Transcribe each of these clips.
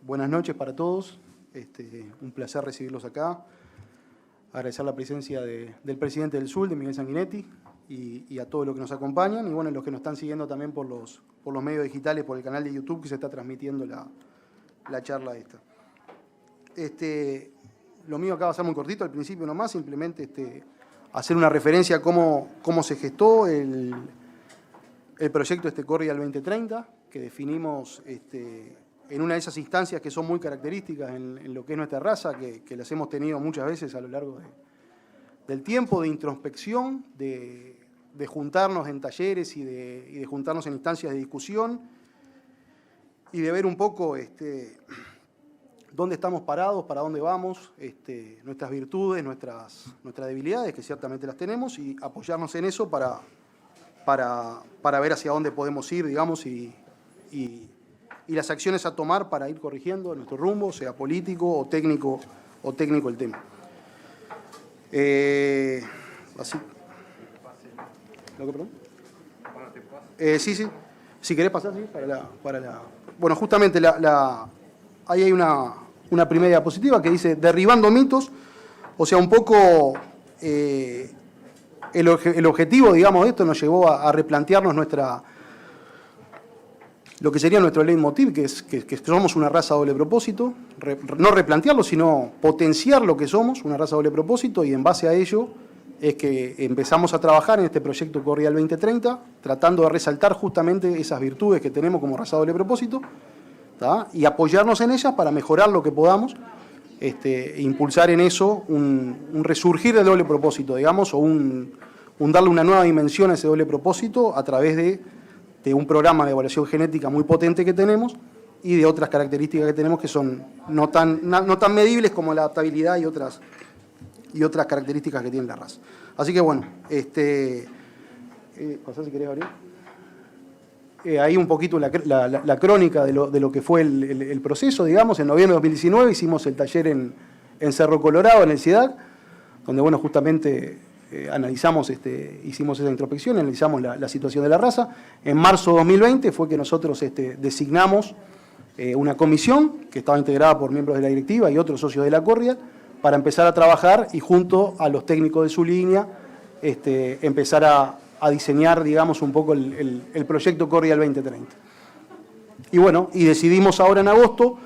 Buenas noches para todos. Un placer recibirlos acá. Agradecer la presencia del presidente del SUL, de Miguel Sanguinetti, y a todos los que nos acompañan, y bueno, los que nos están siguiendo también por los medios digitales, por el canal de YouTube que se está transmitiendo la charla esta. Lo mío acá va a ser muy cortito, al principio nomás, simplemente hacer una referencia a cómo se gestó el proyecto Cordial 2030, que definimos en una de esas instancias que son muy características en lo que es nuestra raza, que las hemos tenido muchas veces a lo largo del tiempo, de introspección, de juntarnos en talleres y de juntarnos en instancias de discusión y de ver un poco dónde estamos parados, para dónde vamos, nuestras virtudes, nuestras debilidades, que ciertamente las tenemos, y apoyarnos en eso para ver hacia dónde podemos ir, digamos, y las acciones a tomar para ir corrigiendo nuestro rumbo, sea político o técnico el tema. Así. ¿Lo que, perdón? Sí. Si querés pasar, sí, para la... Bueno, justamente ahí hay una primera diapositiva que dice derribando mitos, o sea, un poco el objetivo, digamos, de esto nos llevó a replantearnos lo que sería nuestro leitmotiv, que somos una raza doble propósito, no replantearlo, sino potenciar lo que somos, una raza doble propósito, y en base a ello es que empezamos a trabajar en este proyecto Cordial 2030, tratando de resaltar justamente esas virtudes que tenemos como raza doble propósito, ¿tá? Y apoyarnos en ellas para mejorar lo que podamos, e impulsar en eso un resurgir del doble propósito, digamos, o un darle una nueva dimensión a ese doble propósito a través de un programa de evaluación genética muy potente que tenemos y de otras características que tenemos que son no tan medibles como la adaptabilidad y otras características que tiene la raza. Así que bueno, pasá si querés, Gabriel. Ahí un poquito la crónica de lo que fue el proceso, digamos. En noviembre de 2019 hicimos el taller en Cerro Colorado, en el CIEDAC, donde bueno, justamente analizamos, hicimos esa introspección, analizamos la situación de la raza. En marzo de 2020 fue que nosotros designamos una comisión que estaba integrada por miembros de la directiva y otros socios de la Cordial para empezar a trabajar y junto a los técnicos de su línea empezar a diseñar, digamos, un poco el proyecto Cordial 2030. Y bueno, y decidimos ahora en agosto.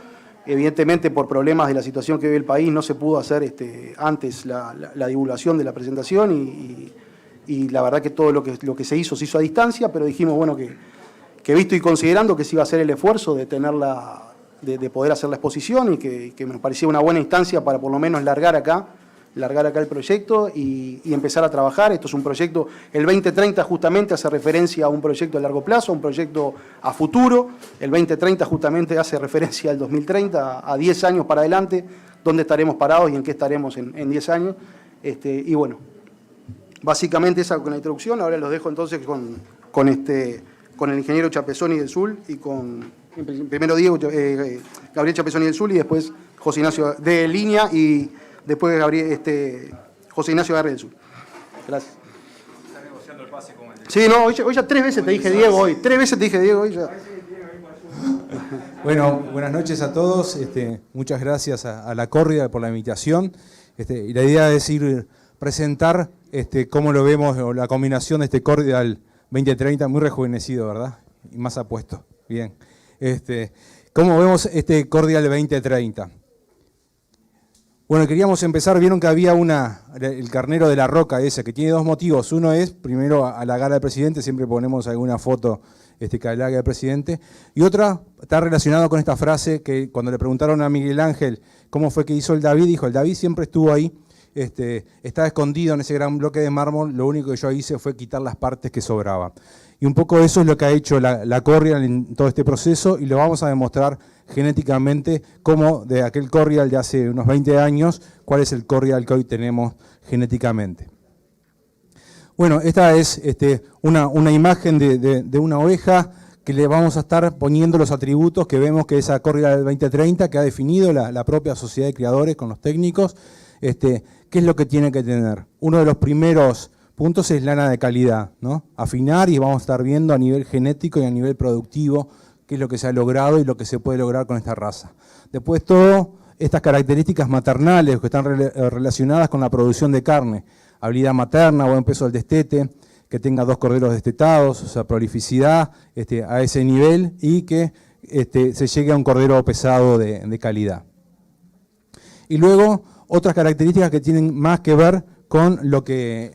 Evidentemente, por problemas de la situación que vive el país, no se pudo hacer antes la divulgación de la presentación y la verdad que todo lo que se hizo a distancia, pero dijimos, bueno, que visto y considerando que se iba a hacer el esfuerzo de poder hacer la exposición y que nos parecía una buena instancia para por lo menos largar acá el proyecto y empezar a trabajar. Esto es un proyecto, el 2030 justamente hace referencia a un proyecto a largo plazo, a un proyecto a futuro. El 2030 justamente hace referencia al 2030, a 10 años para adelante, dónde estaremos parados y en qué estaremos en 10 años. Y bueno, básicamente esa con la introducción. Ahora los dejo entonces con el ingeniero Chapezoni del SUL y primero Diego, Gabriel Chapezoni del SUL y después José Ignacio de Línea y después José Ignacio Garre del Sur. Gracias. Está negociando el pase con el... Sí, no, hoy ya 3 veces te dije Diego hoy. 3 veces te dije Diego hoy ya. Bueno, buenas noches a todos. Muchas gracias a la Cordial por la invitación. Y la idea es presentar cómo lo vemos, o la combinación de Cordial 2030, muy rejuvenecido, ¿verdad? Y más apuesto. Bien. ¿Cómo vemos Cordial 2030? Bueno, queríamos empezar, vieron que había el carnero de la roca ese, que tiene 2 motivos. Uno es, primero, halagar al presidente, siempre ponemos alguna foto que halague al presidente. Y otra está relacionado con esta frase que cuando le preguntaron a Miguel Ángel cómo fue que hizo el David, dijo, el David siempre estuvo ahí, estaba escondido en ese gran bloque de mármol, lo único que yo hice fue quitar las partes que sobraban. Y un poco eso es lo que ha hecho la Cordial en todo este proceso y lo vamos a demostrar genéticamente cómo de aquel Cordial de hace unos 20 años, cuál es el Cordial que hoy tenemos genéticamente. Bueno, esta es una imagen de una oveja que le vamos a estar poniendo los atributos que vemos que esa Cordial del 2030 que ha definido la propia sociedad de criadores con los técnicos, ¿qué es lo que tiene que tener? Uno de los primeros puntos es lana de calidad, ¿no? Afinar y vamos a estar viendo a nivel genético y a nivel productivo qué es lo que se ha logrado y lo que se puede lograr con esta raza. Después todas estas características maternales que están relacionadas con la producción de carne, habilidad materna, buen peso del destete, que tenga 2 corderos destetados, o sea, prolificidad a ese nivel y que se llegue a un cordero pesado de calidad. Y luego otras características que tienen más que ver con lo que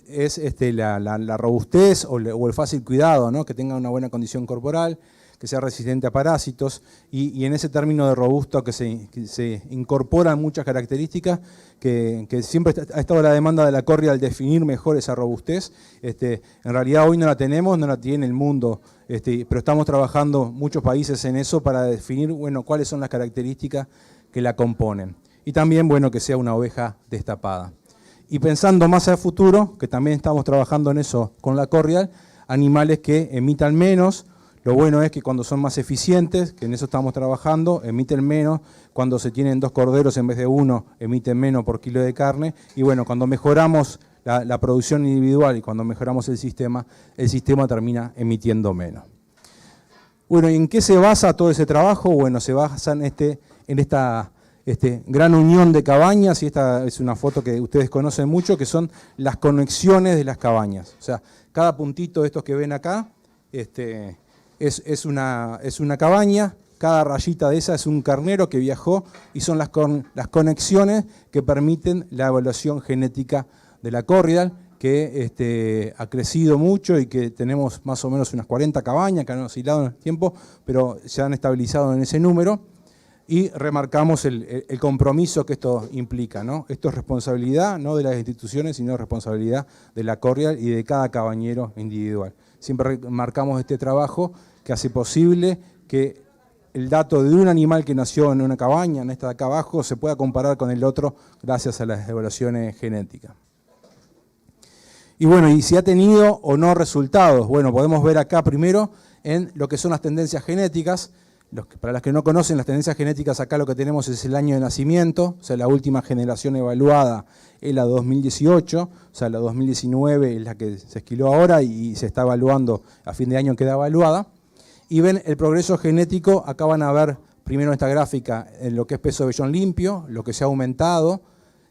es la robustez o el fácil cuidado, ¿no? Que tenga una buena condición corporal, que sea resistente a parásitos, y en ese término de robusto que se incorporan muchas características que siempre ha estado la demanda de la corrida al definir mejor esa robustez. En realidad hoy no la tenemos, no la tiene el mundo, pero estamos trabajando muchos países en eso para definir, bueno, cuáles son las características que la componen. Y también, bueno, que sea una oveja destapada. Y pensando más al futuro, que también estamos trabajando en eso con la corrial, animales que emitan menos. Lo bueno es que cuando son más eficientes, que en eso estamos trabajando, emiten menos. Cuando se tienen 2 corderos en vez de 1, emiten menos por kilo de carne. Y bueno, cuando mejoramos la producción individual y cuando mejoramos el sistema termina emitiendo menos. Bueno, ¿y en qué se basa todo ese trabajo? Bueno, se basa en esta gran unión de cabañas, y esta es una foto que ustedes conocen mucho, que son las conexiones de las cabañas. O sea, cada puntito de estos que ven acá es una cabaña, cada rayita de esa es un carnero que viajó, y son las conexiones que permiten la evaluación genética de la corrial, que ha crecido mucho y que tenemos más o menos unas 40 cabañas que han oscilado en el tiempo, pero se han estabilizado en ese número. Y remarcamos el compromiso que esto implica, ¿no? Esto es responsabilidad no de las instituciones, sino responsabilidad de la corrial y de cada cabañero individual. Siempre remarcamos este trabajo que hace posible que el dato de un animal que nació en una cabaña, en esta de acá abajo, se pueda comparar con el otro gracias a las evaluaciones genéticas. Y bueno, ¿y si ha tenido o no resultados? Bueno, podemos ver acá primero en lo que son las tendencias genéticas. Para los que no conocen las tendencias genéticas, acá lo que tenemos es el año de nacimiento, o sea, la última generación evaluada es la 2018, o sea, la 2019 es la que se esquiló ahora y se está evaluando, a fin de año queda evaluada. Y ven el progreso genético, acá van a ver primero en esta gráfica en lo que es peso de vellón limpio, lo que se ha aumentado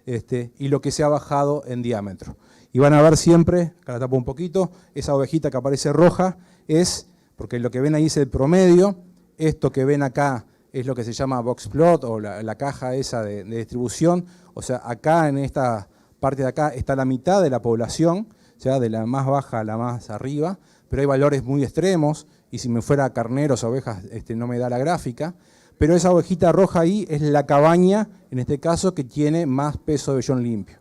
y lo que se ha bajado en diámetro. Y van a ver siempre, acá la tapo un poquito, esa ovejita que aparece roja es, porque lo que ven ahí es el promedio. Esto que ven acá es lo que se llama box plot o la caja esa de distribución. O sea, acá en esta parte de acá está la mitad de la población, o sea, de la más baja a la más arriba, pero hay valores muy extremos, y si me fuera carneros o ovejas no me da la gráfica. Pero esa ovejita roja ahí es la cabaña, en este caso, que tiene más peso de vellón limpio,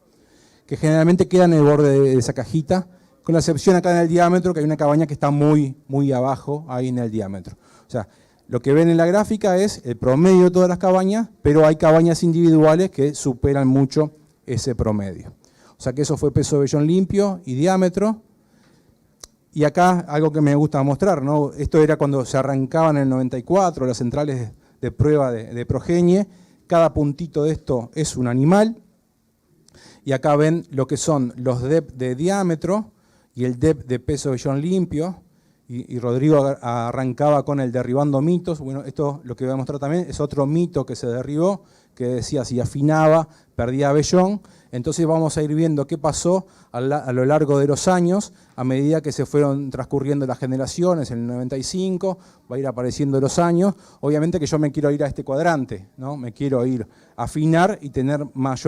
que generalmente queda en el borde de esa cajita, con la excepción acá en el diámetro, que hay una cabaña que está muy, muy abajo ahí en el diámetro. O sea, lo que ven en la gráfica es el promedio de todas las cabañas, pero hay cabañas individuales que superan mucho ese promedio. O sea que eso fue peso de vellón limpio y diámetro. Y acá algo que me gusta mostrar, ¿no? Esto era cuando se arrancaban en el 94 las centrales de prueba de progenie. Cada puntito de esto es un animal. Y acá ven lo que son los DEP de diámetro y el DEP de peso de vellón limpio. Y Rodrigo arrancaba con el derribando mitos. Bueno, esto lo que voy a mostrar también es otro mito que se derribó, que decía si afinaba, perdía vellón. Entonces vamos a ir viendo qué pasó a lo largo de los años, a medida que se fueron transcurriendo las generaciones. En el 95 va a ir apareciendo los años. Obviamente que yo me quiero ir a este cuadrante, ¿no? Me quiero ir a afinar y tener más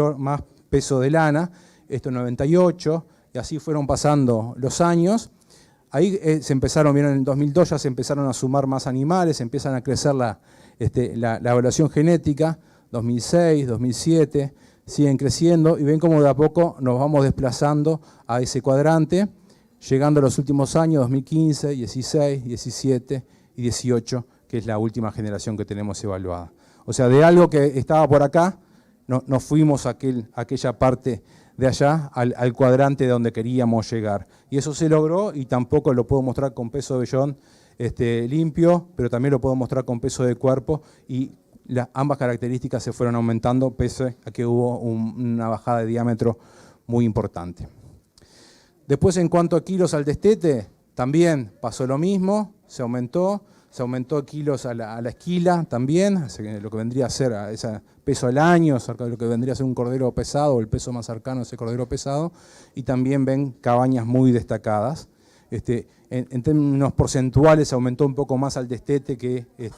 peso de lana. Esto en 98, y así fueron pasando los años. Ahí se empezaron, vieron, en el 2002 ya se empezaron a sumar más animales, empiezan a crecer la evaluación genética, 2006, 2007, siguen creciendo y ven cómo de a poco nos vamos desplazando a ese cuadrante, llegando a los últimos años, 2015, 16, 17 y 18, que es la última generación que tenemos evaluada. O sea, de algo que estaba por acá, nos fuimos a aquella parte de allá al cuadrante de donde queríamos llegar. Y eso se logró, y tampoco lo puedo mostrar con peso de vellón limpio, pero también lo puedo mostrar con peso de cuerpo, y ambas características se fueron aumentando pese a que hubo una bajada de diámetro muy importante. Después, en cuanto a kilos al destete, también pasó lo mismo, se aumentó, se aumentó kilos a la esquila también, lo que vendría a ser a ese peso al año, cerca de lo que vendría a ser un cordero pesado, o el peso más cercano a ese cordero pesado, y también ven cabañas muy destacadas. En términos porcentuales aumentó un poco más al destete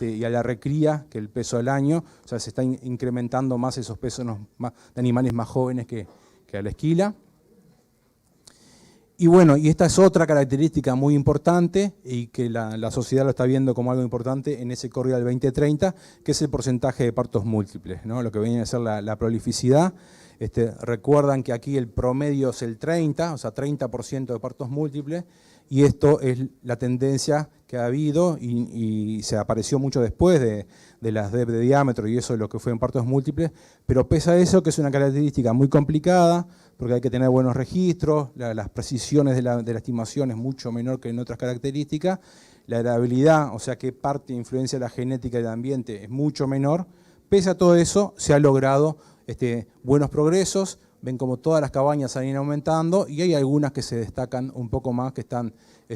y a la recría que el peso al año, o sea, se están incrementando más esos pesos de animales más jóvenes que a la esquila. Y bueno, y esta es otra característica muy importante y que la sociedad lo está viendo como algo importante en ese Corrial 2030, que es el porcentaje de partos múltiples, ¿no? Lo que viene a ser la prolificidad. Recuerdan que aquí el promedio es el 30, o sea, 30% de partos múltiples, y esto es la tendencia que ha habido y se apareció mucho después de las DEP de diámetro y eso es lo que fue en partos múltiples, pero pese a eso, que es una característica muy complicada, porque hay que tener buenos registros, las precisiones de la estimación es mucho menor que en otras características, la heredabilidad, o sea, qué parte influencia la genética del ambiente es mucho menor. Pese a todo eso, se ha logrado buenos progresos. Ven como todas las cabañas han ido aumentando y hay algunas que se destacan un poco más, que están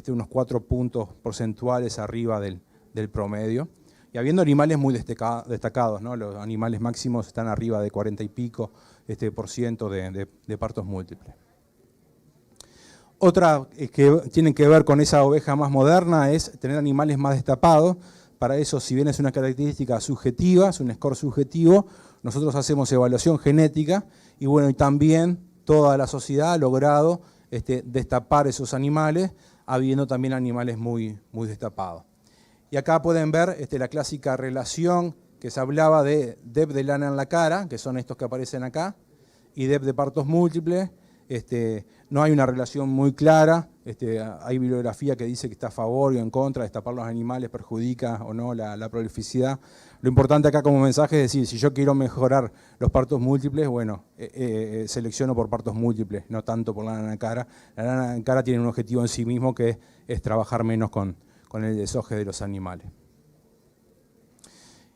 unos 4 puntos porcentuales arriba del promedio. Y habiendo animales muy destacados, ¿no? Los animales máximos están arriba de 40 y pico % de partos múltiples. Otra que tiene que ver con esa oveja más moderna es tener animales más destapados. Para eso, si bien es una característica subjetiva, es un score subjetivo, nosotros hacemos evaluación genética y bueno, y también toda la sociedad ha logrado destapar esos animales, habiendo también animales muy destapados. Y acá pueden ver la clásica relación que se hablaba de DEP de lana en la cara, que son estos que aparecen acá, y DEP de partos múltiples. No hay una relación muy clara, hay bibliografía que dice que está a favor y en contra, destapar los animales perjudica o no la prolificidad. Lo importante acá como mensaje es decir, si yo quiero mejorar los partos múltiples, bueno, selecciono por partos múltiples, no tanto por lana en la cara. La lana en cara tiene un objetivo en sí mismo que es trabajar menos con el desoje de los animales.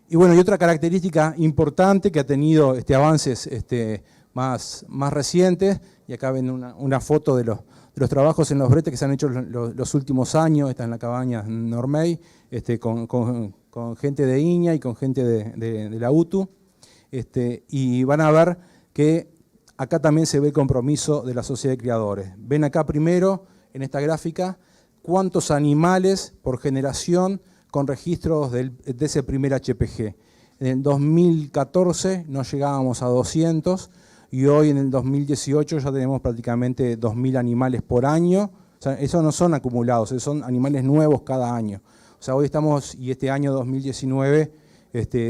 Y bueno, y otra característica importante que ha tenido avances más recientes, y acá ven una foto de los trabajos en los bretes que se han hecho los últimos años, esta en la cabaña Normey, con gente de INIA y con gente de la UTU, y van a ver que acá también se ve el compromiso de la sociedad de criadores. Ven acá primero, en esta gráfica, cuántos animales por generación con registros de ese primer HPG. En el 2014 no llegábamos a 200 y hoy en el 2018 ya tenemos prácticamente 2.000 animales por año. O sea, esos no son acumulados, esos son animales nuevos cada año. O sea, hoy estamos, y este año 2019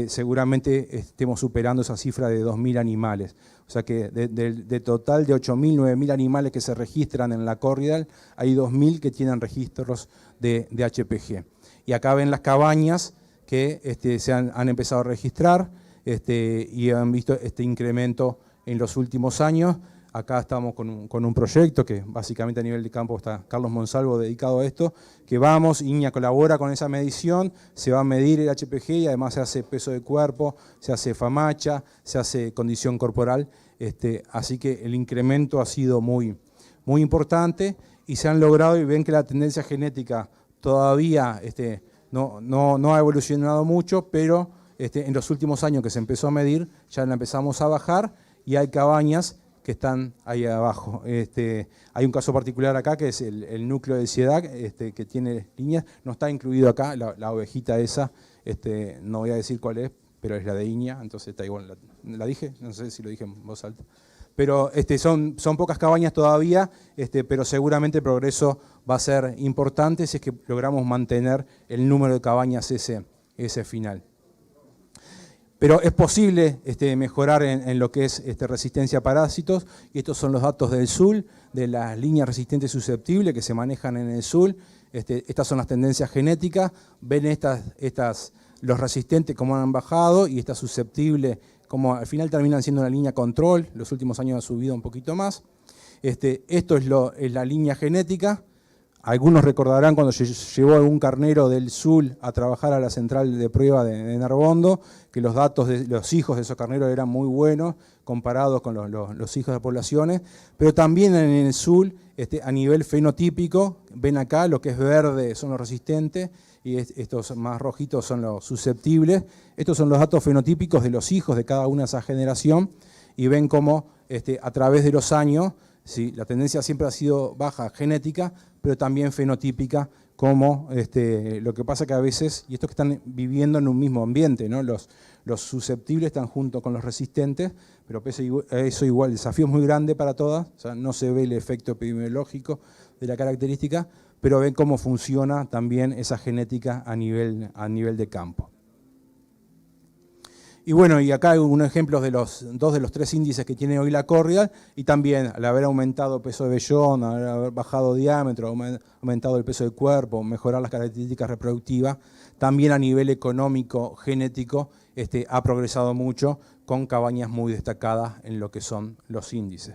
seguramente estemos superando esa cifra de 2.000 animales. O sea que de total de 8.000, 9.000 animales que se registran en la Corriedal, hay 2.000 que tienen registros de HPG. Y acá ven las cabañas que se han empezado a registrar y han visto este incremento en los últimos años. Acá estamos con un proyecto que básicamente a nivel de campo está Carlos Monsalvo dedicado a esto, que vamos, INIA colabora con esa medición, se va a medir el HPG y además se hace peso de cuerpo, se hace famacha, se hace condición corporal, así que el incremento ha sido muy importante y se han logrado y ven que la tendencia genética todavía no ha evolucionado mucho, pero en los últimos años que se empezó a medir ya la empezamos a bajar y hay cabañas que están ahí abajo. Hay un caso particular acá que es el núcleo de Ciedad, que tiene líneas, no está incluido acá, la ovejita esa, no voy a decir cuál es, pero es la de Iña, entonces está igual, ¿la dije? No sé si lo dije en voz alta. Pero son pocas cabañas todavía, pero seguramente el progreso va a ser importante si es que logramos mantener el número de cabañas ese final. Pero es posible mejorar en lo que es resistencia a parásitos, y estos son los datos del SUL, de las líneas resistentes susceptibles que se manejan en el SUL. Estas son las tendencias genéticas, ven los resistentes cómo han bajado y estas susceptibles como al final terminan siendo una línea control, los últimos años ha subido un poquito más. Esto es la línea genética. Algunos recordarán cuando llevó algún carnero del SUL a trabajar a la central de prueba de Nerbondo, que los datos de los hijos de esos carneros eran muy buenos comparados con los hijos de poblaciones, pero también en el SUL a nivel fenotípico, ven acá, lo que es verde son los resistentes y estos más rojitos son los susceptibles. Estos son los datos fenotípicos de los hijos de cada una de esa generación y ven cómo a través de los años, ¿sí? La tendencia siempre ha sido baja genética, pero también fenotípica, como lo que pasa que a veces, y estos que están viviendo en un mismo ambiente, ¿no? Los susceptibles están junto con los resistentes, pero eso igual, el desafío es muy grande para todas, o sea, no se ve el efecto epidemiológico de la característica, pero ven cómo funciona también esa genética a nivel de campo. Y bueno, y acá hay unos ejemplos de dos de los tres índices que tiene hoy la Cordial, y también al haber aumentado peso de vellón, al haber bajado diámetro, aumentado el peso del cuerpo, mejorar las características reproductivas, también a nivel económico, genético, ha progresado mucho con cabañas muy destacadas en lo que son los índices.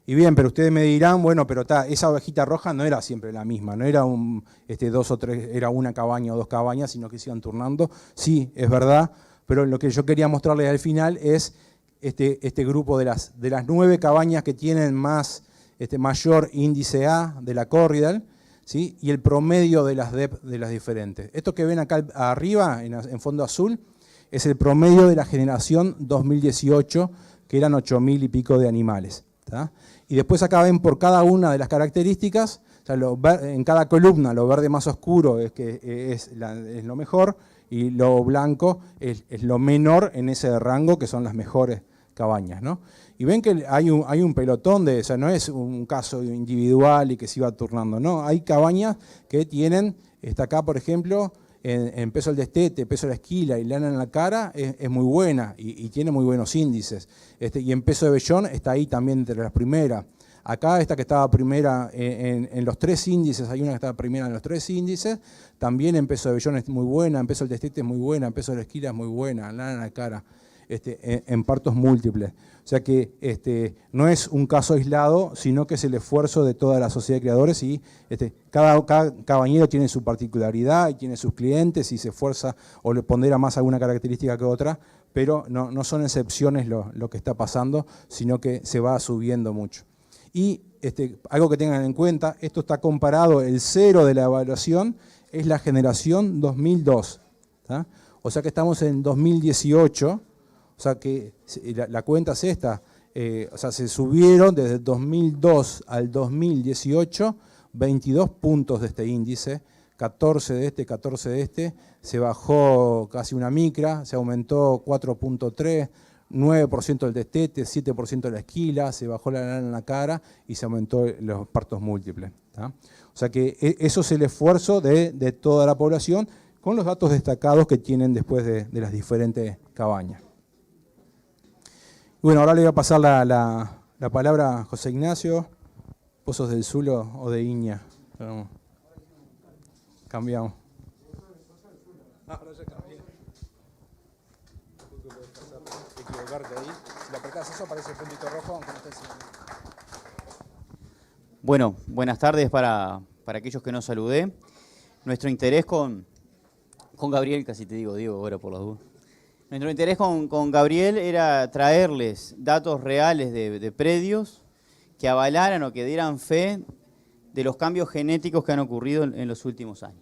Y bien, pero ustedes me dirán, bueno, pero esa ovejita roja no era siempre la misma, no era dos o tres, era una cabaña o dos cabañas, sino que se iban turnando. Sí, es verdad, pero lo que yo quería mostrarles al final es este grupo de las 9 cabañas que tienen mayor índice A de la Cordial, ¿sí? Y el promedio de las DEP de las diferentes. Esto que ven acá arriba, en fondo azul, es el promedio de la generación 2018, que eran 8.000 y pico de animales. ¿Tá? Y después acá ven por cada una de las características, o sea, en cada columna lo verde más oscuro es lo mejor y lo blanco es lo menor en ese rango, que son las mejores cabañas, ¿no? Y ven que hay un pelotón o sea, no es un caso individual y que se iba turnando, no, hay cabañas que tienen, está acá por ejemplo, en peso al destete, peso a la esquila y lana en la cara, es muy buena y tiene muy buenos índices. Y en peso de vellón está ahí también entre las primeras. Acá esta que estaba primera en los 3 índices, hay una que estaba primera en los 3 índices, también en peso de vellón es muy buena, en peso del destete es muy buena, en peso de la esquila es muy buena, lana en la cara, en partos múltiples. O sea que no es un caso aislado, sino que es el esfuerzo de toda la sociedad de criadores y cada cabañero tiene su particularidad y tiene sus clientes y se esfuerza o le pondera más alguna característica que otra, pero no son excepciones lo que está pasando, sino que se va subiendo mucho. Y algo que tengan en cuenta, esto está comparado, el 0 de la evaluación es la generación 2002, ¿tá? O sea que estamos en 2018, o sea que la cuenta es esta, o sea, se subieron desde 2002 al 2018 22 puntos de este índice, 14 de este, se bajó casi una micra, se aumentó 4.3, 9% del destete, 7% de la esquila, se bajó la lana en la cara y se aumentó los partos múltiples, ¿tá? O sea que eso es el esfuerzo de toda la población con los datos destacados que tienen después de las diferentes cabañas. Bueno, ahora le voy a pasar la palabra a José Ignacio, Pozos del Zulo o de Iña. Cambiamos. Ahora ya cambié. Equivocarte ahí. Si le apretás eso aparece el puntito rojo, aunque no esté encima. Bueno, buenas tardes para aquellos que no saludé. Nuestro interés con Gabriel, casi te digo Diego ahora por las dudas. Nuestro interés con Gabriel era traerles datos reales de predios que avalaran o que dieran fe de los cambios genéticos que han ocurrido en los últimos años.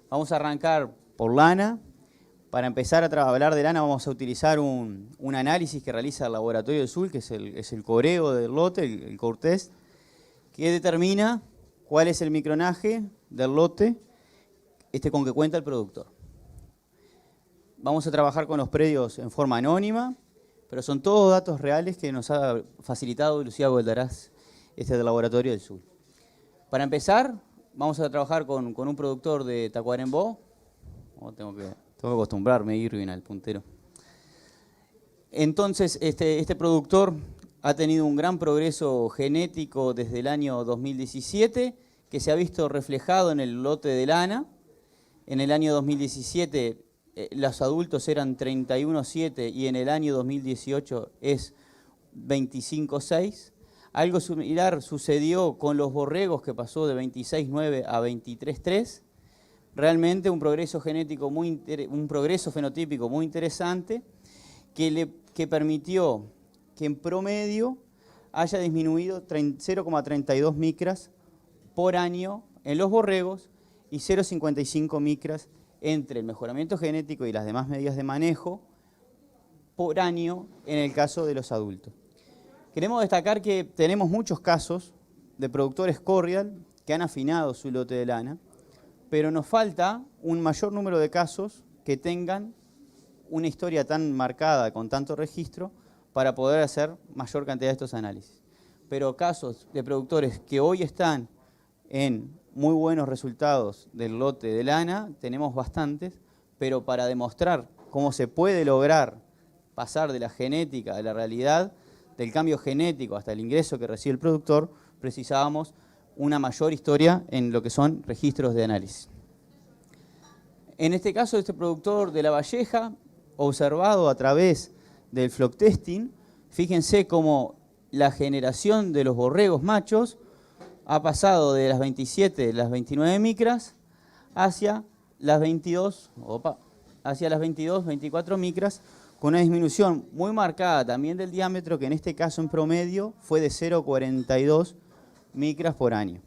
Vamos a arrancar por lana. Para empezar a hablar de lana vamos a utilizar un análisis que realiza el Laboratorio del Sur, que es el coreo del lote, el core test, que determina cuál es el micronaje del lote con que cuenta el productor. Vamos a trabajar con los predios en forma anónima, pero son todos datos reales que nos ha facilitado Lucía Goldaraz del Laboratorio del Sur. Para empezar, vamos a trabajar con un productor de Tacuarembó. Tengo que acostumbrarme, Irving, al puntero. Entonces, este productor ha tenido un gran progreso genético desde el año 2017, que se ha visto reflejado en el lote de lana. En el año 2017 los adultos eran 31,7 y en el año 2018 es 25,6. Algo similar sucedió con los borregos, que pasó de 26,9 a 23,3. Realmente un progreso genético un progreso fenotípico muy interesante que permitió que en promedio haya disminuido 0,32 micras por año en los borregos y 0,55 micras entre el mejoramiento genético y las demás medidas de manejo por año en el caso de los adultos. Queremos destacar que tenemos muchos casos de productores Corrial que han afinado su lote de lana, pero nos falta un mayor número de casos que tengan una historia tan marcada, con tanto registro, para poder hacer mayor cantidad de estos análisis. Pero casos de productores que hoy están en muy buenos resultados del lote de lana, tenemos bastantes, pero para demostrar cómo se puede lograr pasar de la genética a la realidad, del cambio genético hasta el ingreso que recibe el productor, precisábamos una mayor historia en lo que son registros de análisis. En este caso, este productor de La Valleja, observado a través del flock testing, fíjense cómo la generación de los borregos machos ha pasado de las 27, las 29 micras hacia las 22, 24 micras, con una disminución muy marcada también del diámetro, que en este caso en promedio fue de 0,42 micras por año.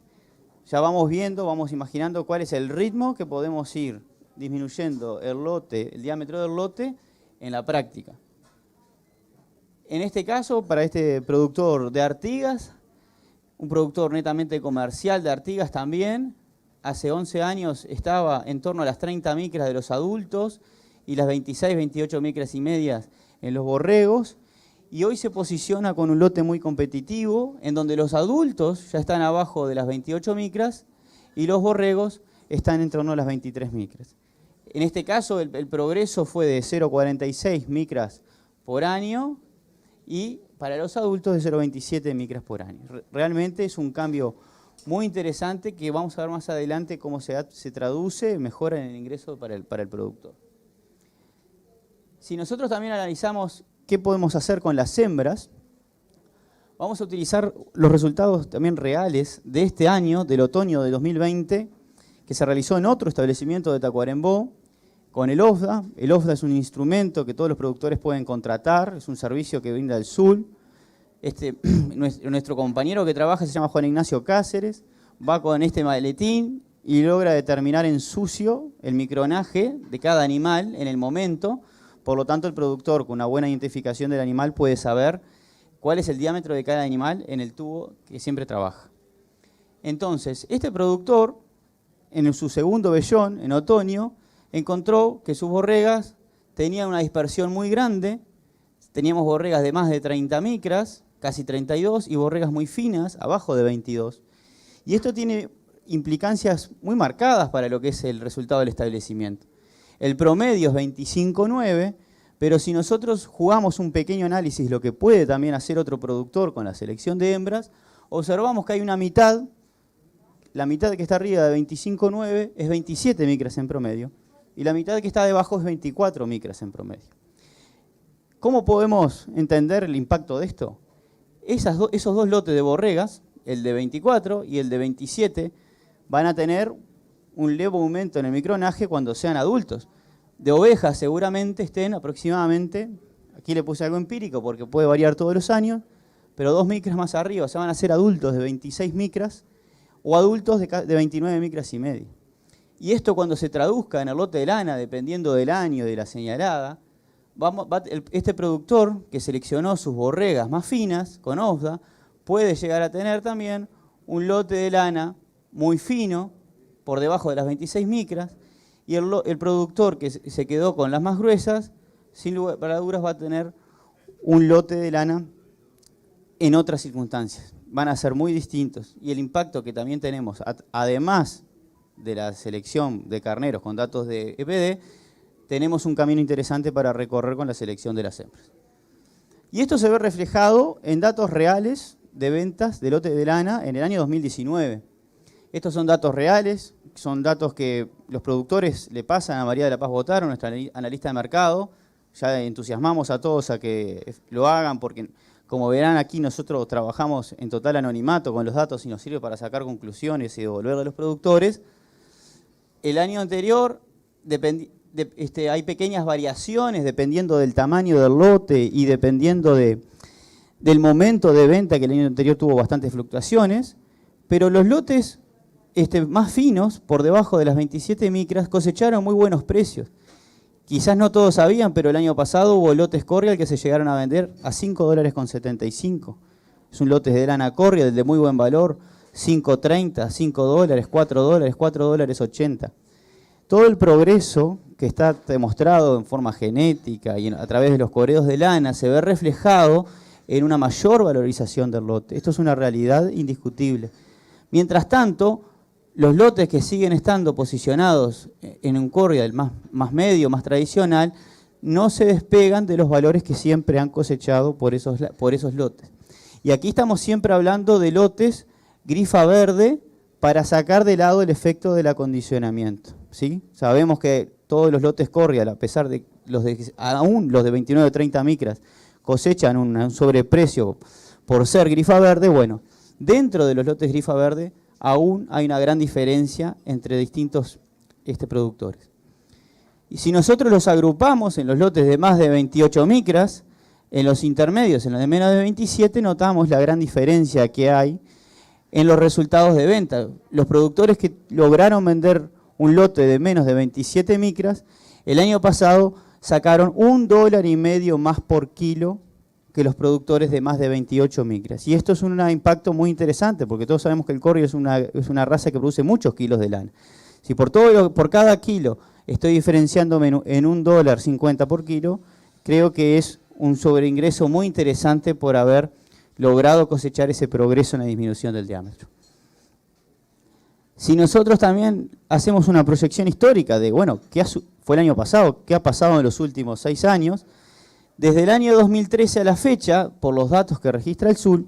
Ya vamos viendo, vamos imaginando cuál es el ritmo que podemos ir disminuyendo el diámetro del lote en la práctica. En este caso, para este productor de Artigas, un productor netamente comercial de Artigas también, hace 11 años estaba en torno a las 30 micras de los adultos y las 26, 28 micras y medias en los borregos, y hoy se posiciona con un lote muy competitivo, en donde los adultos ya están abajo de las 28 micras y los borregos están en torno a las 23 micras. En este caso el progreso fue de 0,46 micras por año y para los adultos de 0,27 micras por año. Realmente es un cambio muy interesante que vamos a ver más adelante cómo se traduce, mejora en el ingreso para el productor. Si nosotros también analizamos qué podemos hacer con las hembras, vamos a utilizar los resultados también reales de este año, del otoño de 2020, que se realizó en otro establecimiento de Tacuarembó, con el OFDA. El OFDA es un instrumento que todos los productores pueden contratar, es un servicio que brinda el SUL. Nuestro compañero que trabaja se llama Juan Ignacio Cáceres, va con este maletín y logra determinar en sucio el micronaje de cada animal en el momento. Por lo tanto, el productor con una buena identificación del animal puede saber cuál es el diámetro de cada animal en el tubo que siempre trabaja. Entonces, este productor, en su segundo vellón, en otoño, encontró que sus borregas tenían una dispersión muy grande. Teníamos borregas de más de 30 micras, casi 32, y borregas muy finas, abajo de 22. Y esto tiene implicancias muy marcadas para lo que es el resultado del establecimiento. El promedio es 25,9, pero si nosotros jugamos un pequeño análisis, lo que puede también hacer otro productor con la selección de hembras, observamos que hay una mitad, la mitad que está arriba de 25,9 es 27 micras en promedio, y la mitad que está debajo es 24 micras en promedio. ¿Cómo podemos entender el impacto de esto? Esos dos lotes de borregas, el de 24 y el de 27, van a tener un leve aumento en el micronaje cuando sean adultos. De ovejas seguramente estén aproximadamente, aquí le puse algo empírico porque puede variar todos los años, pero 2 micras más arriba, o sea, van a ser adultos de 26 micras o adultos de 29 micras y media. Y esto cuando se traduzca en el lote de lana, dependiendo del año de la señalada, este productor que seleccionó sus borregas más finas con OFDA puede llegar a tener también un lote de lana muy fino, por debajo de las 26 micras, y el productor que se quedó con las más gruesas, sin lugar a dudas va a tener un lote de lana en otras circunstancias. Van a ser muy distintos. Y el impacto que también tenemos, además de la selección de carneros con datos de EPD, tenemos un camino interesante para recorrer con la selección de las hembras. Y esto se ve reflejado en datos reales de ventas de lote de lana en el año 2019. Estos son datos reales, son datos que los productores le pasan a María de la Paz Botaro, nuestra analista de mercado. Ya entusiasmamos a todos a que lo hagan porque, como verán aquí, nosotros trabajamos en total anonimato con los datos y nos sirve para sacar conclusiones y devolverle a los productores. El año anterior hay pequeñas variaciones dependiendo del tamaño del lote y dependiendo de del momento de venta, que el año anterior tuvo bastantes fluctuaciones, pero los lotes más finos, por debajo de las 27 micras, cosecharon muy buenos precios. Quizás no todos sabían, pero el año pasado hubo lotes Corrial que se llegaron a vender a $5.75. Es un lote de lana Corrial de muy buen valor, $5.30, $5, $4, $4.80. Todo el progreso que está demostrado en forma genética y a través de los coreos de lana se ve reflejado en una mayor valorización del lote. Esto es una realidad indiscutible. Mientras tanto, los lotes que siguen estando posicionados en un Corrial más medio, más tradicional, no se despegan de los valores que siempre han cosechado por esos lotes. Y aquí estamos siempre hablando de lotes grifa verde para sacar de lado el efecto del acondicionamiento, ¿sí? Sabemos que todos los lotes Corrial, a pesar de aún los de 29 o 30 micras, cosechan un sobreprecio por ser grifa verde. Bueno, dentro de los lotes grifa verde aún hay una gran diferencia entre distintos productores. Y si nosotros los agrupamos en los lotes de más de 28 micras, en los intermedios, en los de menos de 27, notamos la gran diferencia que hay en los resultados de venta. Los productores que lograron vender un lote de menos de 27 micras, el año pasado sacaron $1.50 más por kilo que los productores de más de 28 micras. Y esto es un impacto muy interesante, porque todos sabemos que el Corrial es una raza que produce muchos kilos de lana. Si por cada kilo estoy diferenciándome en $1.50 por kilo, creo que es un sobreingreso muy interesante por haber logrado cosechar ese progreso en la disminución del diámetro. Si nosotros también hacemos una proyección histórica de, bueno, ¿qué fue el año pasado? ¿Qué ha pasado en los últimos 6 años? Desde el año 2013 a la fecha, por los datos que registra el SUL,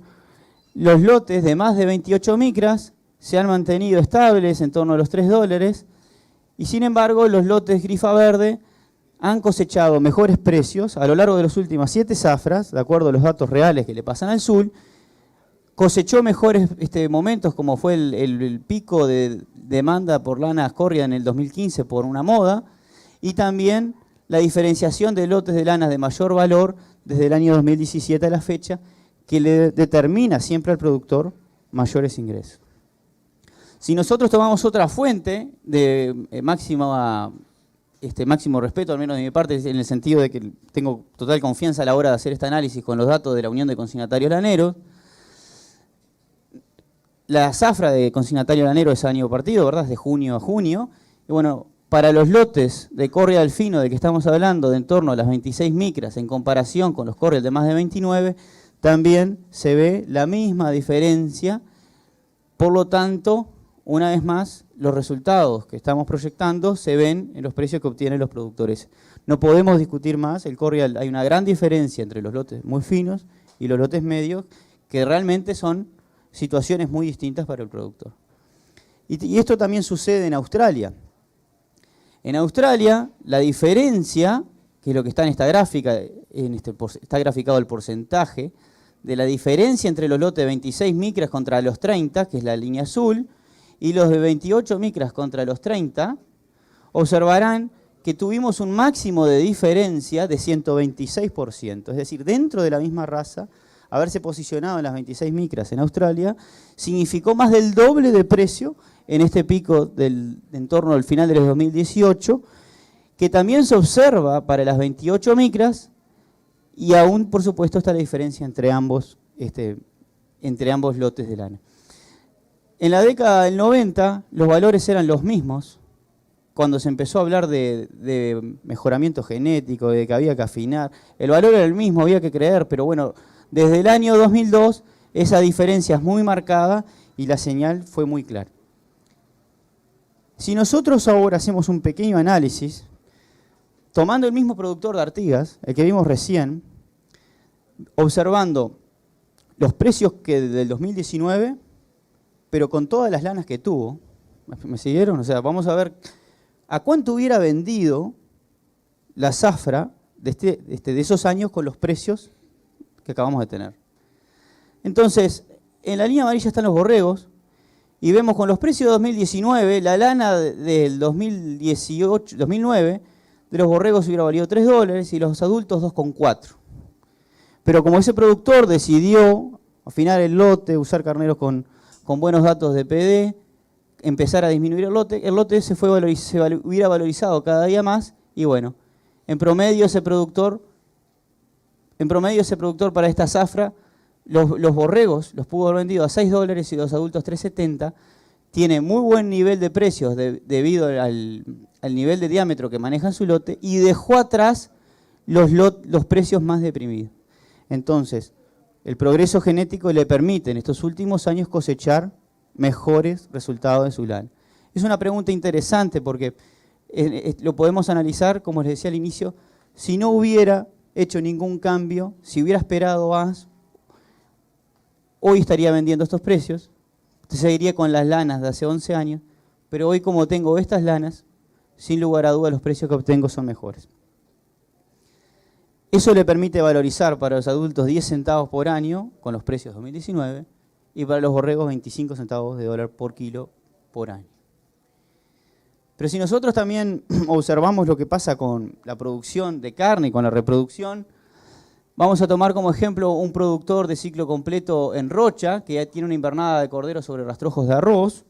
los lotes de más de 28 micras se han mantenido estables en torno a los $3, y sin embargo los lotes grifa verde han cosechado mejores precios a lo largo de las últimas 7 zafras, de acuerdo a los datos reales que le pasan al SUL. Cosechó mejores momentos, como fue el pico de demanda por lana Corrial en el 2015 por una moda, y también la diferenciación de lotes de lanas de mayor valor desde el año 2017 a la fecha, que le determina siempre al productor mayores ingresos. Si nosotros tomamos otra fuente de máximo respeto, al menos de mi parte, en el sentido de que tengo total confianza a la hora de hacer este análisis con los datos de la Unión de Consignatarios Laneros. La zafra de consignatario lanero es año partido, ¿verdad? Es de junio a junio. Y bueno, para los lotes de Corrial fino de que estamos hablando, de en torno a las 26 micras, en comparación con los Corrial de más de 29, también se ve la misma diferencia. Por lo tanto, una vez más, los resultados que estamos proyectando se ven en los precios que obtienen los productores. No podemos discutir más, el Corrial, hay una gran diferencia entre los lotes muy finos y los lotes medios, que realmente son situaciones muy distintas para el productor. Y esto también sucede en Australia. En Australia, la diferencia, que es lo que está en esta gráfica, está graficado el porcentaje, de la diferencia entre los lotes de 26 micras contra los 30, que es la línea azul, y los de 28 micras contra los 30, observarán que tuvimos un máximo de diferencia de 126%. Es decir, dentro de la misma raza, haberse posicionado en las 26 micras en Australia significó más del doble de precio en este pico en torno al final del 2018, que también se observa para las 28 micras, y aún, por supuesto, está la diferencia entre ambos lotes de lana. En la década del 90, los valores eran los mismos. Cuando se empezó a hablar de mejoramiento genético, de que había que afinar, el valor era el mismo, había que creer, pero bueno, desde el año 2002 esa diferencia es muy marcada y la señal fue muy clara. Si nosotros ahora hacemos un pequeño análisis, tomando el mismo productor de Artigas, el que vimos recién, observando los precios que del 2019, pero con todas las lanas que tuvo, ¿me siguieron? O sea, vamos a ver a cuánto hubiera vendido la zafra de esos años con los precios que acabamos de tener. Entonces, en la línea amarilla están los borregos, y vemos con los precios de 2019, la lana del 2009 de los borregos hubiera valido $3 y los adultos $2,4. Pero como ese productor decidió afinar el lote, usar carneros con buenos datos de PD, empezar a disminuir el lote se hubiera valorizado cada día más y bueno, en promedio ese productor para esta zafra, los borregos los pudo haber vendido a $6 y los adultos 3.70, tiene muy buen nivel de precios debido al nivel de diámetro que maneja en su lote y dejó atrás los precios más deprimidos. Entonces, el progreso genético le permite en estos últimos años cosechar mejores resultados de su lana. Es una pregunta interesante porque lo podemos analizar, como les decía al inicio, si no hubiera hecho ningún cambio, si hubiera esperado más, hoy estaría vendiendo estos precios, seguiría con las lanas de hace 11 años, pero hoy como tengo estas lanas, sin lugar a dudas los precios que obtengo son mejores. Eso le permite valorizar para los adultos 10 centavos por año con los precios 2019 y para los borregos 25 centavos de dólar por kilo por año. Pero si nosotros también observamos lo que pasa con la producción de carne y con la reproducción, vamos a tomar como ejemplo un productor de ciclo completo en Rocha, que ya tiene una invernada de corderos sobre rastrojos de arroz,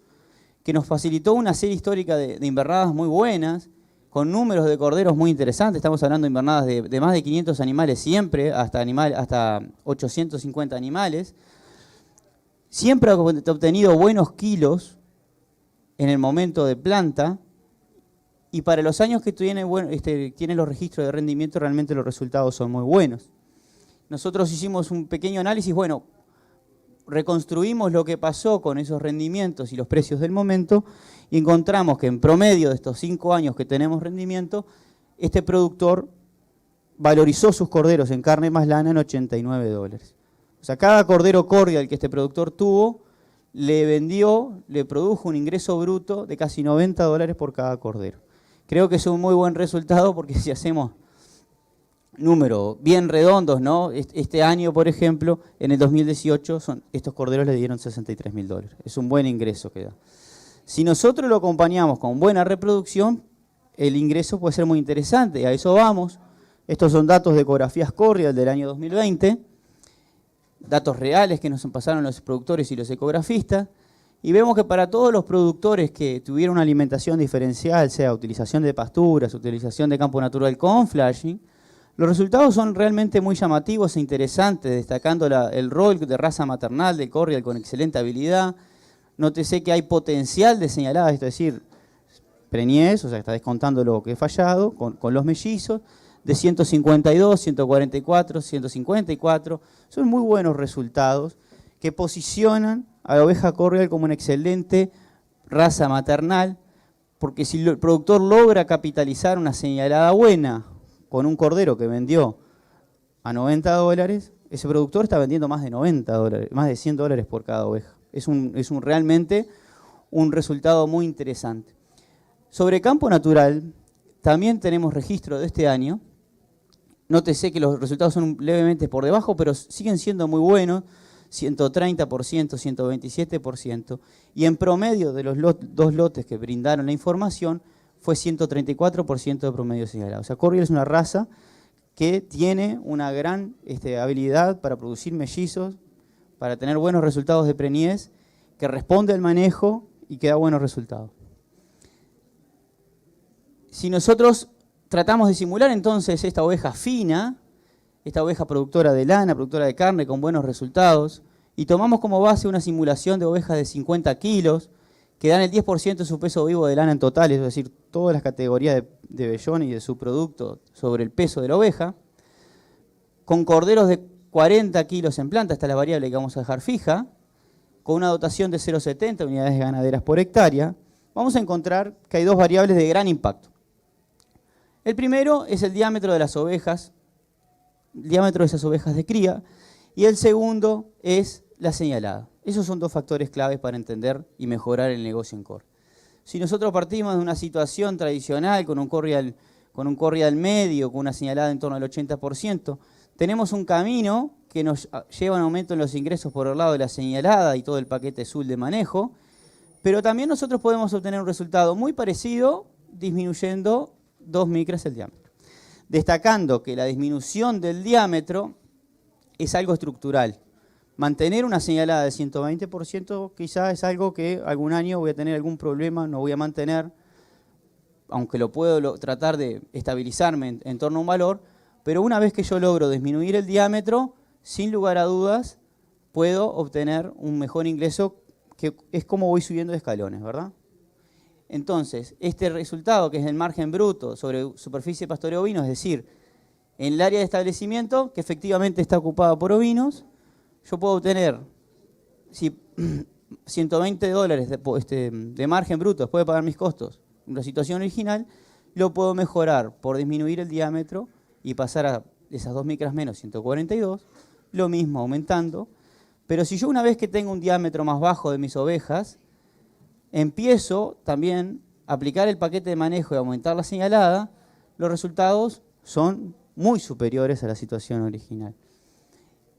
que nos facilitó una serie histórica de invernadas muy buenas, con números de corderos muy interesantes. Estamos hablando de invernadas de más de 500 animales siempre, hasta 850 animales. Siempre ha obtenido buenos kilos en el momento de planta, y para los años que tiene los registros de rendimiento, realmente los resultados son muy buenos. Nosotros hicimos un pequeño análisis, bueno, reconstruimos lo que pasó con esos rendimientos y los precios del momento y encontramos que en promedio de estos 5 años que tenemos rendimiento, este productor valorizó sus corderos en carne más lana en $89. O sea, cada cordero cordial que este productor tuvo, le produjo un ingreso bruto de casi $90 por cada cordero. Creo que es un muy buen resultado porque si hacemos números bien redondos, ¿no? Este año, por ejemplo, en el 2018, estos corderos le dieron $63.000. Es un buen ingreso que da. Si nosotros lo acompañamos con buena reproducción, el ingreso puede ser muy interesante. Y a eso vamos. Estos son datos de ecografías Corrial del año 2020. Datos reales que nos pasaron los productores y los ecografistas. Y vemos que para todos los productores que tuvieron una alimentación diferencial, sea utilización de pasturas, utilización de campo natural con flashing, los resultados son realmente muy llamativos e interesantes, destacando el rol de raza maternal del Corrial con excelente habilidad. Nótese que hay potencial de señaladas, es decir, preñez, o sea, está descontando lo que he fallado, con los mellizos, de 152, 144, 154. Son muy buenos resultados que posicionan a la oveja Corrial como una excelente raza maternal, porque si el productor logra capitalizar una señalada buena con un cordero que vendió a $90, ese productor está vendiendo más de $90, más de $100 por cada oveja. Es realmente un resultado muy interesante. Sobre campo natural, también tenemos registro de este año. Nótese que los resultados son levemente por debajo, pero siguen siendo muy buenos, 130%, 127%, y en promedio de los dos lotes que brindaron la información, fue 134% de promedio señalado. O sea, Corrial es una raza que tiene una gran habilidad para producir mellizos, para tener buenos resultados de preñez, que responde al manejo y que da buenos resultados. Si nosotros tratamos de simular entonces esta oveja fina, esta oveja productora de lana, productora de carne con buenos resultados, y tomamos como base una simulación de ovejas de 50 kilos, que dan el 10% de su peso vivo de lana en total, es decir, todas las categorías de vellón y de subproducto sobre el peso de la oveja, con corderos de 40 kilos en planta, esta es la variable que vamos a dejar fija, con una dotación de 0,70 unidades ganaderas por hectárea, vamos a encontrar que hay dos variables de gran impacto. El primero es el diámetro de las ovejas, el diámetro de esas ovejas de cría, y el segundo es la señalada. Esos son dos factores claves para entender y mejorar el negocio en Corrial. Si nosotros partimos de una situación tradicional con un Corrial medio, con una señalada en torno al 80%, tenemos un camino que nos lleva a un aumento en los ingresos por el lado de la señalada y todo el paquete azul de manejo, pero también nosotros podemos obtener un resultado muy parecido disminuyendo 2 micras el diámetro. Destacando que la disminución del diámetro es algo estructural. Mantener una señalada de 120% quizás es algo que algún año voy a tener algún problema, no voy a mantener, aunque lo puedo tratar de estabilizarme en torno a un valor, pero una vez que yo logro disminuir el diámetro, sin lugar a dudas, puedo obtener un mejor ingreso, que es como voy subiendo de escalones, ¿verdad? Entonces, este resultado, que es el margen bruto sobre superficie de pastoreo ovino, es decir, en el área de establecimiento, que efectivamente está ocupada por ovinos, yo puedo obtener, si $120 de margen bruto después de pagar mis costos, en la situación original, lo puedo mejorar por disminuir el diámetro y pasar a esas 2 micras menos 142, lo mismo aumentando. Pero si yo una vez que tengo un diámetro más bajo de mis ovejas, empiezo también a aplicar el paquete de manejo y aumentar la señalada, los resultados son muy superiores a la situación original.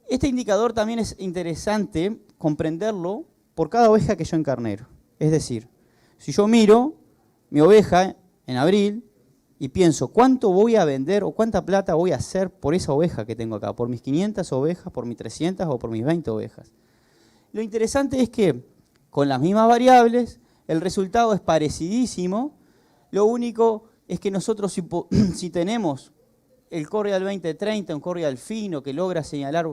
Este indicador también es interesante comprenderlo por cada oveja que yo encarnero. Es decir, si yo miro mi oveja en abril y pienso cuánto voy a vender o cuánta plata voy a hacer por esa oveja que tengo acá, por mis 500 ovejas, por mis 300 o por mis 20 ovejas. Lo interesante es que con las mismas variables el resultado es parecidísimo, lo único es que nosotros si tenemos el Corrial 2030, un Corrial fino que logra señalar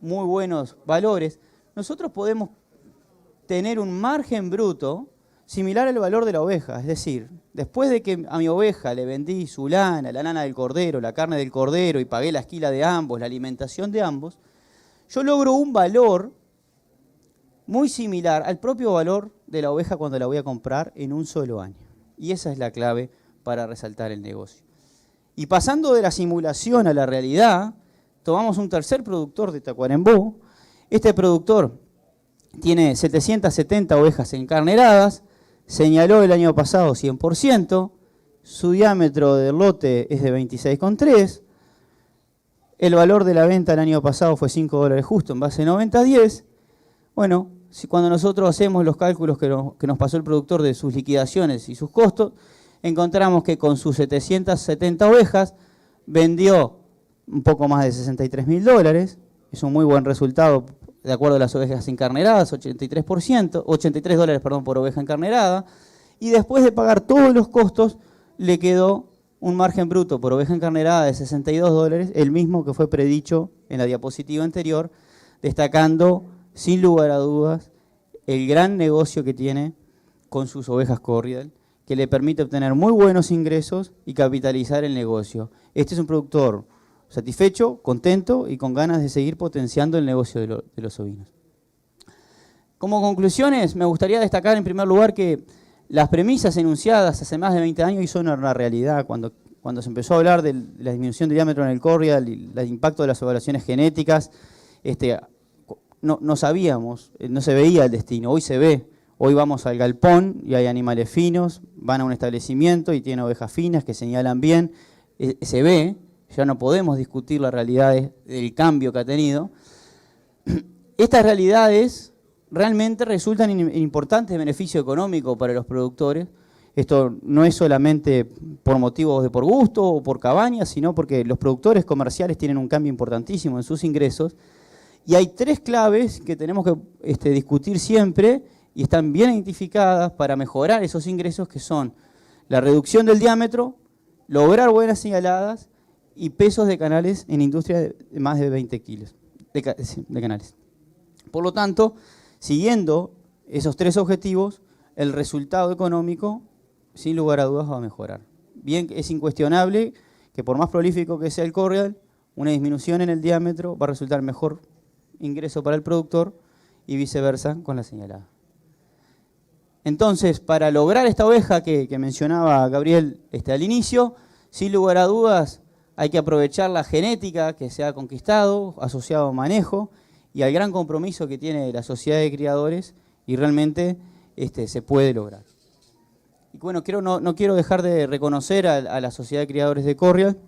muy buenos valores, nosotros podemos tener un margen bruto similar al valor de la oveja. Es decir, después de que a mi oveja le vendí su lana, la lana del cordero, la carne del cordero y pagué la esquila de ambos, la alimentación de ambos, yo logro un valor muy similar al propio valor de la oveja cuando la voy a comprar en un solo año. Y esa es la clave para resaltar el negocio. Y pasando de la simulación a la realidad, tomamos un tercer productor de Tacuarembó. Este productor tiene 770 ovejas encarneradas, señaló el año pasado 100%, su diámetro del lote es de 26,3, el valor de la venta el año pasado fue $5 justo en base 90-10. Bueno, cuando nosotros hacemos los cálculos que nos pasó el productor de sus liquidaciones y sus costos, encontramos que con sus 770 ovejas vendió un poco más de $63.000, es un muy buen resultado de acuerdo a las ovejas encarneradas, 83%, perdón, por oveja encarnerada, y después de pagar todos los costos le quedó un margen bruto por oveja encarnerada de $62, el mismo que fue predicho en la diapositiva anterior, destacando sin lugar a dudas el gran negocio que tiene con sus ovejas Corrial, que le permite obtener muy buenos ingresos y capitalizar el negocio. Este es un productor satisfecho, contento y con ganas de seguir potenciando el negocio de los ovinos. Como conclusiones, me gustaría destacar en primer lugar que las premisas enunciadas hace más de 20 años y son una realidad. Cuando se empezó a hablar de la disminución de diámetro en el Corrial y el impacto de las evaluaciones genéticas, no sabíamos, no se veía el destino, hoy se ve. Hoy vamos al galpón y hay animales finos, van a un establecimiento y tienen ovejas finas que señalan bien, se ve, ya no podemos discutir la realidad del cambio que ha tenido. Estas realidades realmente resultan en importantes beneficio económico para los productores. Esto no es solamente por motivos de por gusto o por cabañas, sino porque los productores comerciales tienen un cambio importantísimo en sus ingresos. Y hay tres claves que tenemos que discutir siempre y están bien identificadas para mejorar esos ingresos, que son la reducción del diámetro, lograr buenas señaladas y pesos de canales en industria de más de 20 kilos de canales. Por lo tanto, siguiendo esos tres objetivos, el resultado económico, sin lugar a dudas, va a mejorar. Bien, es incuestionable que por más prolífico que sea el Corrial, una disminución en el diámetro va a resultar mejor ingreso para el productor y viceversa con la señalada. Entonces, para lograr esta oveja que mencionaba Gabriel al inicio, sin lugar a dudas, hay que aprovechar la genética que se ha conquistado, asociado a manejo, y al gran compromiso que tiene la sociedad de criadores, y realmente se puede lograr. Y bueno, no quiero dejar de reconocer a la sociedad de criadores de Corrial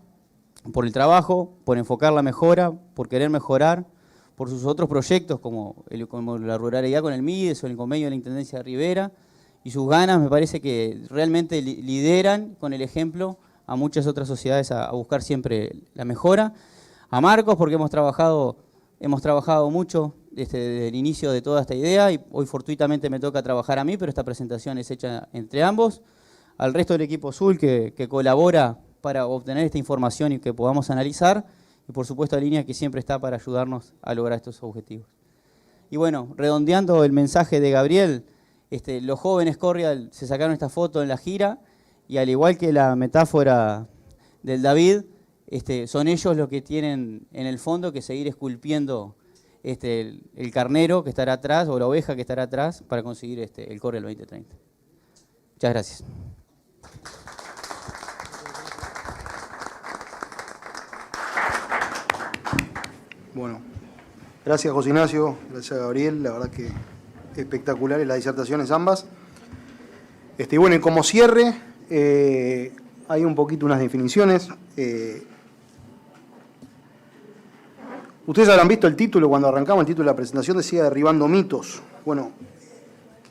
por el trabajo, por enfocar la mejora, por querer mejorar, por sus otros proyectos como la ruralidad con el MIDES o el convenio de la Intendencia de Rivera, y sus ganas me parece que realmente lideran con el ejemplo a muchas otras sociedades a buscar siempre la mejora. A Marcos, porque hemos trabajado hemos trabajado mucho desde el inicio de toda esta idea y hoy fortuitamente me toca trabajar a mí, pero esta presentación es hecha entre ambos. Al resto del equipo Zul que colabora para obtener esta información y que podamos analizar, y por supuesto a Línea que siempre está para ayudarnos a lograr estos objetivos. Y bueno, redondeando el mensaje de Gabriel, los jóvenes Corrial se sacaron esta foto en la gira y al igual que la metáfora del David, son ellos los que tienen en el fondo que seguir esculpiendo el carnero que estará atrás o la oveja que estará atrás para conseguir el Corrial 2030. Muchas gracias. Bueno, gracias José Ignacio, gracias Gabriel, la verdad que espectaculares las disertaciones ambas. Y bueno, y como cierre, hay un poquito unas definiciones. Ustedes habrán visto el título, cuando arrancamos el título de la presentación decía derribando mitos. Bueno,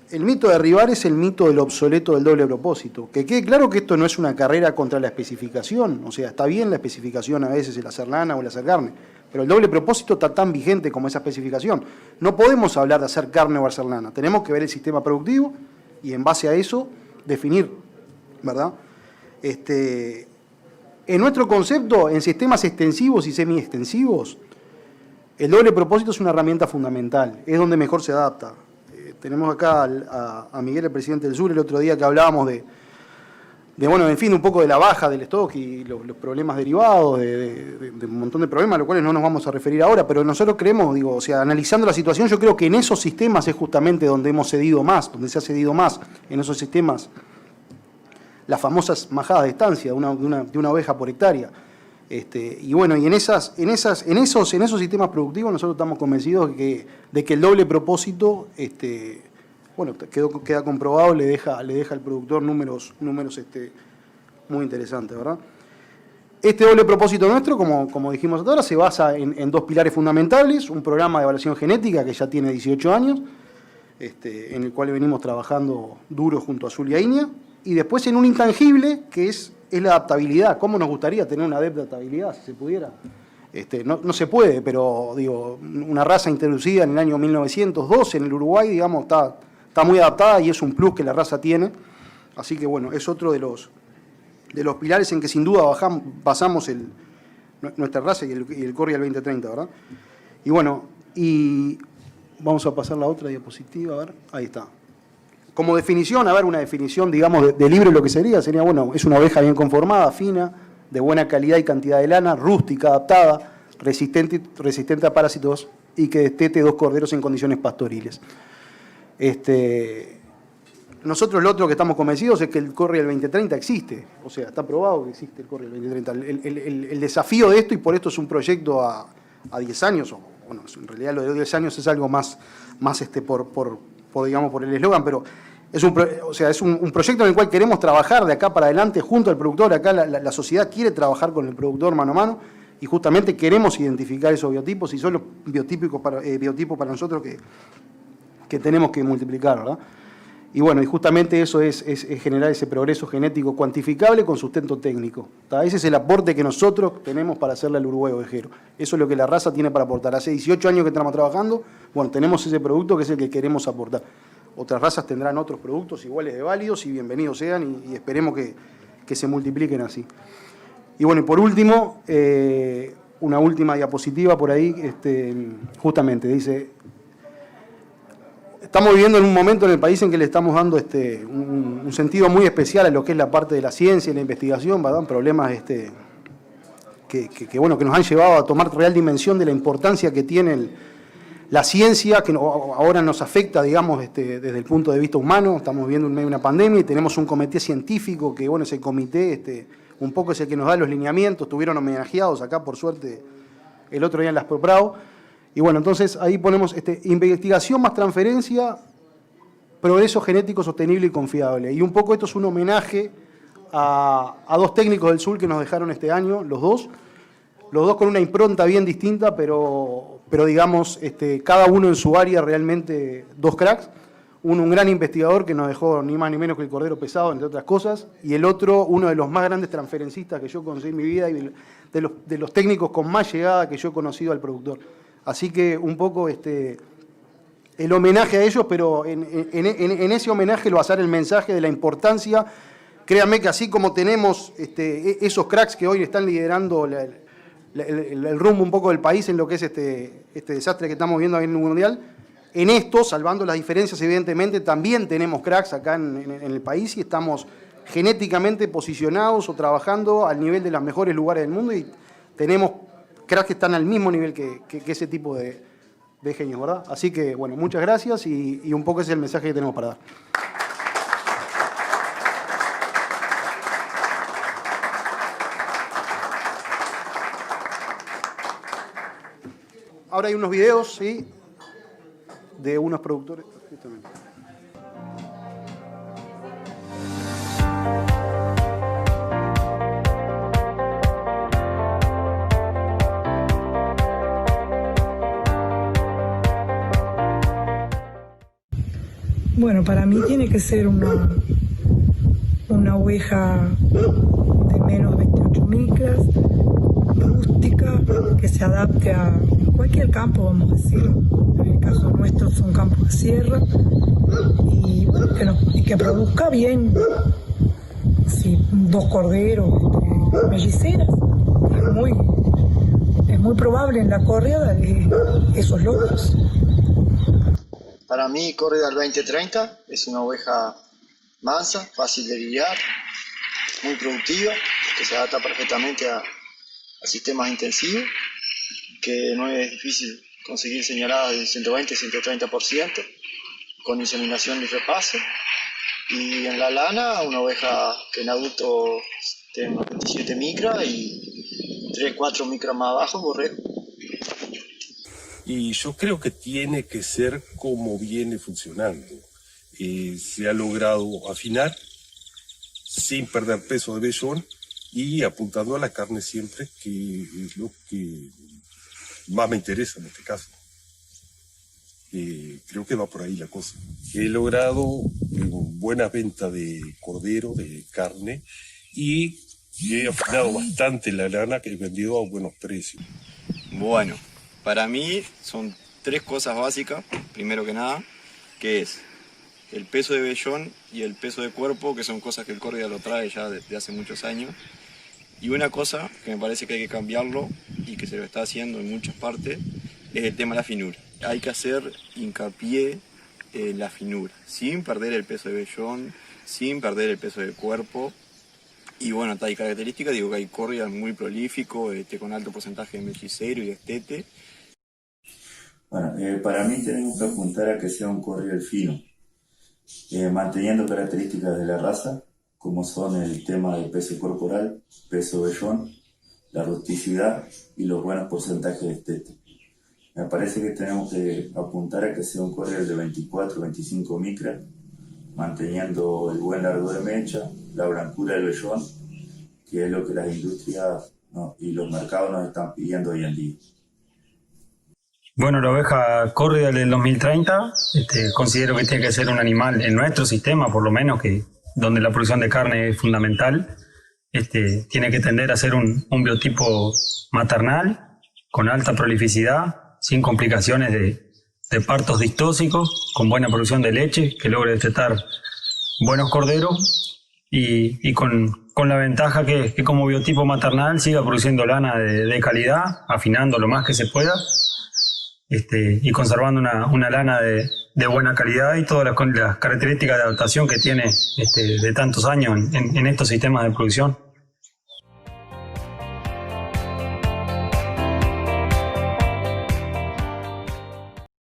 el mito de derribar es el mito del obsoleto del doble propósito. Que quede claro que esto no es una carrera contra la especificación, o sea, está bien la especificación a veces el hacer lana o el hacer carne, pero el doble propósito está tan vigente como esa especificación. No podemos hablar de hacer carne o hacer lana, tenemos que ver el sistema productivo y en base a eso definir, ¿verdad? En nuestro concepto, en sistemas extensivos y semi-extensivos, el doble propósito es una herramienta fundamental, es donde mejor se adapta. Tenemos acá a Miguel, el presidente del Sur, el otro día que hablábamos de bueno, en fin, un poco de la baja del stock y los problemas derivados, de un montón de problemas, a los cuales no nos vamos a referir ahora, pero nosotros creemos, digo, o sea, analizando la situación, yo creo que en esos sistemas es justamente donde hemos cedido más, donde se ha cedido más, en esos sistemas, las famosas majadas de estancia de una oveja por hectárea. Y bueno, y en esos sistemas productivos nosotros estamos convencidos de que el doble propósito, bueno, queda comprobado, le deja al productor números muy interesantes, ¿verdad? Este doble propósito nuestro, como dijimos hasta ahora, se basa en dos pilares fundamentales: un programa de evaluación genética que ya tiene 18 años, en el cual venimos trabajando duro junto a Zul y a Iña, y después en un intangible que es la adaptabilidad. ¿Cómo nos gustaría tener una adaptabilidad, si se pudiera? No se puede, pero digo, una raza introducida en el año 1912 en el Uruguay, digamos, está muy adaptada y es un plus que la raza tiene. Así que bueno, es otro de los pilares en que sin duda basamos nuestra raza y el Corrial 2030, ¿verdad? Y bueno, y vamos a pasar la otra diapositiva, a ver, ahí está. Como definición, a ver, una definición, digamos, de libro, lo que sería, bueno, es una oveja bien conformada, fina, de buena calidad y cantidad de lana, rústica, adaptada, resistente a parásitos y que destete 2 corderos en condiciones pastoriles. Nosotros lo otro que estamos convencidos es que el Corrial 2030 existe, o sea, está probado que existe el Corrial 2030. El desafío de esto, y por esto es un proyecto a 10 años, o bueno, en realidad lo de 10 años es algo más digamos, por el eslogan, pero es un proyecto en el cual queremos trabajar de acá para adelante junto al productor. Acá la sociedad quiere trabajar con el productor mano a mano y justamente queremos identificar esos biotipos y son los biotipos para nosotros que tenemos que multiplicar, ¿verdad? Y bueno, y justamente eso es generar ese progreso genético cuantificable con sustento técnico, ¿tá? Ese es el aporte que nosotros tenemos para hacerle al Uruguay ovejero. Eso es lo que la raza tiene para aportar. Hace 18 años que estamos trabajando, bueno, tenemos ese producto que es el que queremos aportar. Otras razas tendrán otros productos iguales de válidos y bienvenidos sean y esperemos que se multipliquen así. Y bueno, y por último, una última diapositiva por ahí, justamente dice: estamos viviendo en un momento en el país en que le estamos dando un sentido muy especial a lo que es la parte de la ciencia y la investigación, ¿verdad? Problemas que nos han llevado a tomar real dimensión de la importancia que tiene la ciencia, que ahora nos afecta, digamos, desde el punto de vista humano. Estamos viviendo en medio de una pandemia y tenemos un comité científico que, bueno, ese comité un poco es el que nos da los lineamientos. Estuvieron homenajeados acá, por suerte, el otro día en las ProPrao. Y bueno, entonces ahí ponemos investigación más transferencia, progreso genético sostenible y confiable. Y un poco esto es un homenaje a 2 técnicos del sur que nos dejaron este año, los dos con una impronta bien distinta, pero digamos, cada uno en su área realmente 2 cracks. Uno, un gran investigador que nos dejó ni más ni menos que el cordero pesado, entre otras cosas, y el otro, uno de los más grandes transferencistas que yo conocí en mi vida y de los técnicos con más llegada que yo he conocido al productor. Así que un poco el homenaje a ellos, pero en ese homenaje lo va a hacer el mensaje de la importancia. Créanme que así como tenemos esos cracks que hoy están liderando el rumbo un poco del país en lo que es este desastre que estamos viendo ahí en el Mundial, en esto, salvando las diferencias evidentemente, también tenemos cracks acá en el país y estamos genéticamente posicionados o trabajando al nivel de los mejores lugares del mundo y tenemos cracks que están al mismo nivel que ese tipo de genios, ¿verdad? Así que, bueno, muchas gracias y un poco ese es el mensaje que tenemos para dar. Ahora hay unos videos, ¿sí? De unos productores. Justamente. Bueno, para mí tiene que ser una oveja de menos 28 micras, rústica, que se adapte a cualquier campo, vamos a decir. En el caso nuestro son campos de sierra y que produzca bien. Sí, 2 corderos, melliceras. Es muy probable en la corrida de esos logros. Para mí, Córrida del 2030 es una oveja mansa, fácil de lidiar, muy productiva, que se adapta perfectamente a sistemas intensivos, que no es difícil conseguir señaladas del 120-130%, con inseminación y repaso. Y en la lana, una oveja que en adulto tiene unos 27 micras y 3-4 micras más abajo, borrego. Y yo creo que tiene que ser como viene funcionando. Se ha logrado afinar sin perder peso de vellón y apuntando a la carne siempre, que es lo que más me interesa en este caso. Creo que va por ahí la cosa. He logrado buena venta de cordero, de carne, y he afinado bastante la lana que he vendido a buenos precios. Bueno, para mí son 3 cosas básicas, primero que nada, que es el peso de vellón y el peso de cuerpo, que son cosas que el Córrida lo trae ya desde hace muchos años. Y una cosa que me parece que hay que cambiarlo y que se lo está haciendo en muchas partes, es el tema de la finura. Hay que hacer hincapié en la finura, sin perder el peso de vellón, sin perder el peso del cuerpo. Y bueno, hay características, digo que hay Córridas muy prolífico, con alto porcentaje de mellicero y de estete. Bueno, para mí tenemos que apuntar a que sea un corrial fino, manteniendo características de la raza, como son el tema del peso corporal, peso vellón, la rusticidad y los buenos porcentajes de estete. Me parece que tenemos que apuntar a que sea un corrial de 24-25 micras, manteniendo el buen largo de mecha, la blancura del vellón, que es lo que las industrias y los mercados nos están pidiendo hoy en día. Bueno, la oveja Córrida del 2030, considero que tiene que ser un animal en nuestro sistema, por lo menos, que donde la producción de carne es fundamental. Tiene que tender a ser un biotipo maternal, con alta prolificidad, sin complicaciones de partos distóxicos, con buena producción de leche, que logre destetar buenos corderos y con la ventaja que como biotipo maternal siga produciendo lana de calidad, afinando lo más que se pueda, y conservando una lana de buena calidad y todas las características de adaptación que tiene de tantos años en estos sistemas de producción.